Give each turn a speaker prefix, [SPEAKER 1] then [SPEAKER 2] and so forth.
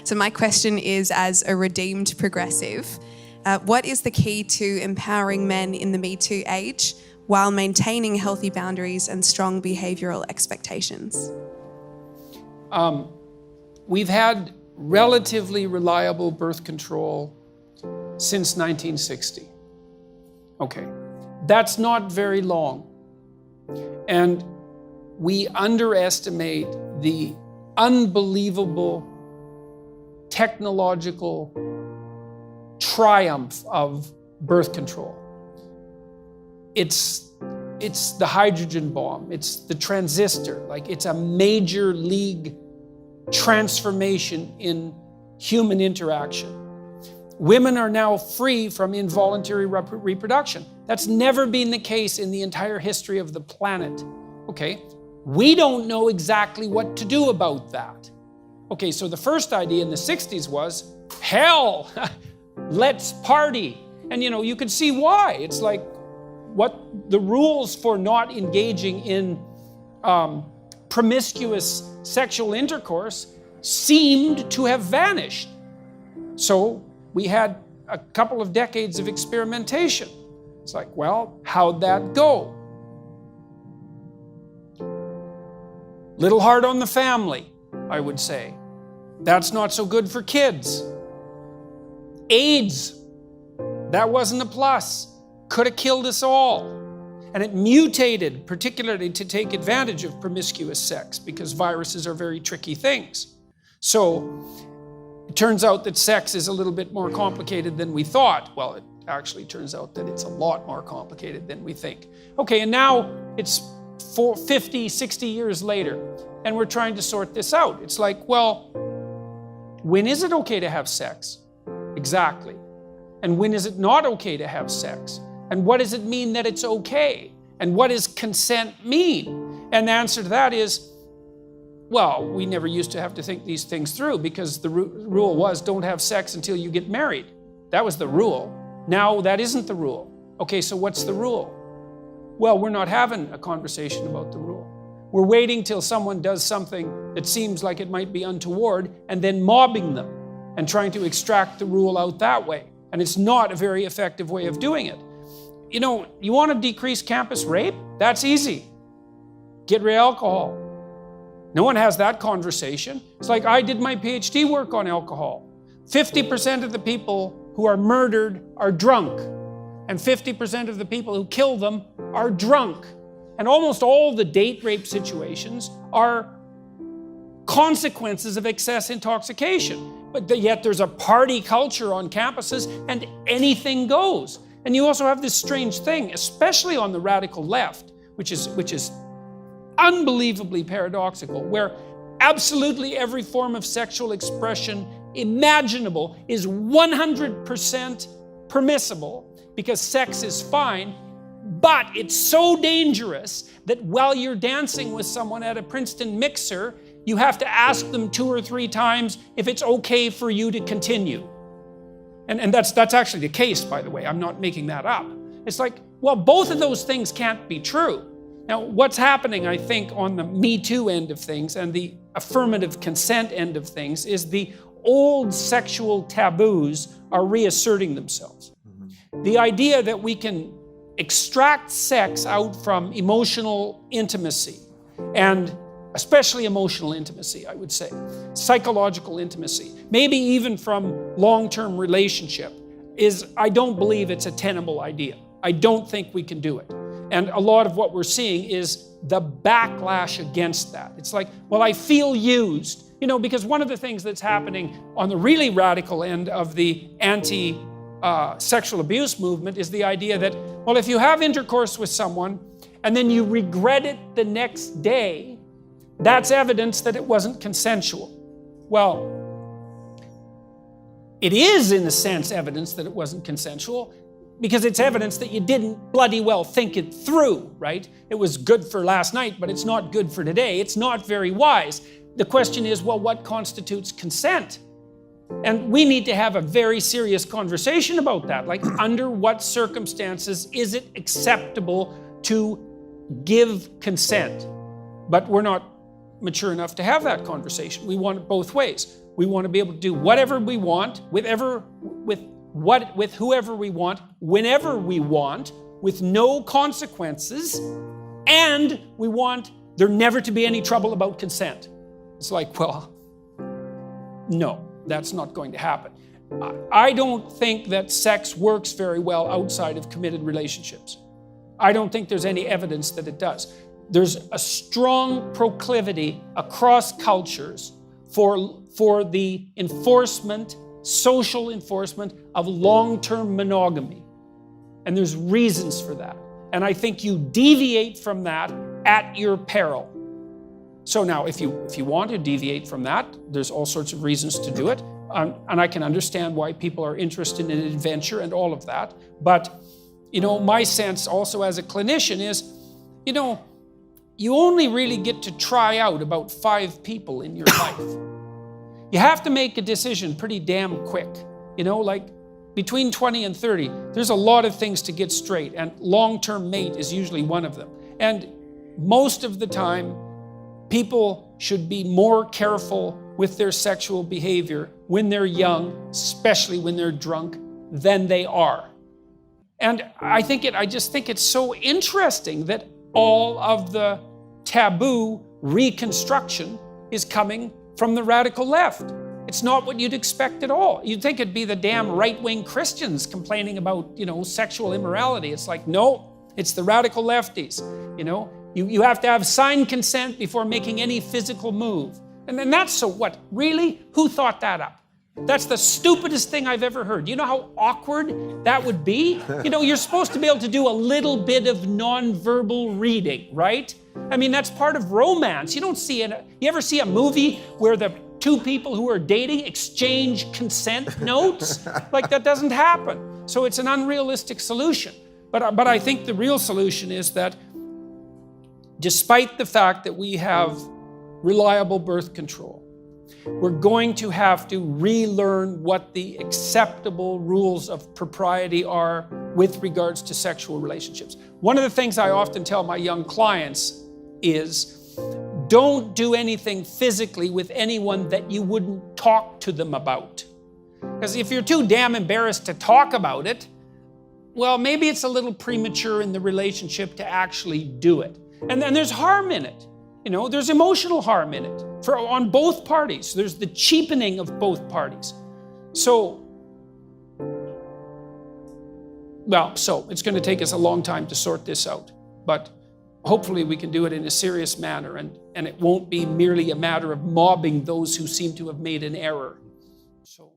[SPEAKER 1] So my question is, as a redeemed progressive, what is the key to empowering men in the Me Too age while maintaining healthy boundaries and strong behavioural expectations?
[SPEAKER 2] We've had relatively reliable birth control since 1960. Okay, that's not very long. And we underestimate the unbelievable technological triumph of birth control. It's the hydrogen bomb, it's the transistor, like it's a major league transformation in human interaction. Women are now free from involuntary reproduction. That's never been the case in the entire history of the planet. Okay, we don't know exactly what to do about that. Okay, so the first idea in the 60s was, hell, let's party. And you could see why. It's like what the rules for not engaging in promiscuous sexual intercourse seemed to have vanished. So we had a couple of decades of experimentation. It's like, well, how'd that go? Little hard on the family, I would say. That's not so good for kids. AIDS, that wasn't a plus. Could have killed us all. And it mutated, particularly to take advantage of promiscuous sex, because viruses are very tricky things. So it turns out that sex is a little bit more complicated than we thought. Well, it actually turns out that it's a lot more complicated than we think. Okay, and now it's 50, 60 years later, and we're trying to sort this out. It's like, well, when is it okay to have sex? Exactly. And when is it not okay to have sex? And what does it mean that it's okay? And what does consent mean? And the answer to that is, well, we never used to have to think these things through, because the rule was don't have sex until you get married. That was the rule. Now that isn't the rule. Okay, so what's the rule? Well, we're not having a conversation about the rule. We're waiting till someone does something that seems like it might be untoward and then mobbing them and trying to extract the rule out that way. And it's not a very effective way of doing it. You want to decrease campus rape? That's easy. Get rid of alcohol. No one has that conversation. It's like I did my PhD work on alcohol. 50% of the people who are murdered are drunk, and 50% of the people who kill them are drunk. And almost all the date rape situations are consequences of excess intoxication. But yet there's a party culture on campuses and anything goes. And you also have this strange thing, especially on the radical left, which is unbelievably paradoxical, where absolutely every form of sexual expression imaginable is 100% permissible because sex is fine, but it's so dangerous that while you're dancing with someone at a Princeton mixer, you have to ask them 2 or 3 times if it's okay for you to continue. And that's actually the case, by the way. I'm not making that up. It's like, well, both of those things can't be true. Now, what's happening, I think, on the Me Too end of things and the affirmative consent end of things is the old sexual taboos are reasserting themselves. Mm-hmm. The idea that we can extract sex out from emotional intimacy, and especially emotional intimacy, I would say, psychological intimacy, maybe even from long-term relationship, I don't believe it's a tenable idea. I don't think we can do it. And a lot of what we're seeing is the backlash against that. It's like, well, I feel used. Because one of the things that's happening on the really radical end of the anti-sexual abuse movement is the idea that, well, if you have intercourse with someone and then you regret it the next day, that's evidence that it wasn't consensual. Well, it is, in a sense, evidence that it wasn't consensual, because it's evidence that you didn't bloody well think it through, right? It was good for last night, but it's not good for today. It's not very wise. The question is, well, what constitutes consent? And we need to have a very serious conversation about that. Like, under what circumstances is it acceptable to give consent? But we're not mature enough to have that conversation. We want it both ways. We want to be able to do whatever we want, with whoever we want, whenever we want, with no consequences, and we want there never to be any trouble about consent. It's like, well, no, that's not going to happen. I don't think that sex works very well outside of committed relationships. I don't think there's any evidence that it does. There's a strong proclivity across cultures for the enforcement, social enforcement of long-term monogamy. And there's reasons for that. And I think you deviate from that at your peril. So now, if you want to deviate from that, there's all sorts of reasons to do it. And I can understand why people are interested in adventure and all of that. But, my sense also as a clinician is, you only really get to try out about 5 people in your life. You have to make a decision pretty damn quick. Like between 20 and 30, there's a lot of things to get straight, and long-term mate is usually one of them. And most of the time, people should be more careful with their sexual behavior when they're young, especially when they're drunk, than they are. And I just think it's so interesting that all of the taboo reconstruction is coming from the radical left. It's not what you'd expect at all. You'd think it'd be the damn right-wing Christians complaining about, sexual immorality. It's like, no, it's the radical lefties. You have to have signed consent before making any physical move. And then that's so what? Really? Who thought that up? That's the stupidest thing I've ever heard. You know how awkward that would be? You're supposed to be able to do a little bit of nonverbal reading, right? I mean, that's part of romance. You ever see a movie where the 2 people who are dating exchange consent notes? Like, that doesn't happen. So it's an unrealistic solution. But I think the real solution is that despite the fact that we have reliable birth control, we're going to have to relearn what the acceptable rules of propriety are with regards to sexual relationships. One of the things I often tell my young clients is, don't do anything physically with anyone that you wouldn't talk to them about. Because if you're too damn embarrassed to talk about it, well, maybe it's a little premature in the relationship to actually do it. And then there's harm in it. There's emotional harm in it on both parties. There's the cheapening of both parties. So it's going to take us a long time to sort this out. But hopefully we can do it in a serious manner, and it won't be merely a matter of mobbing those who seem to have made an error. So.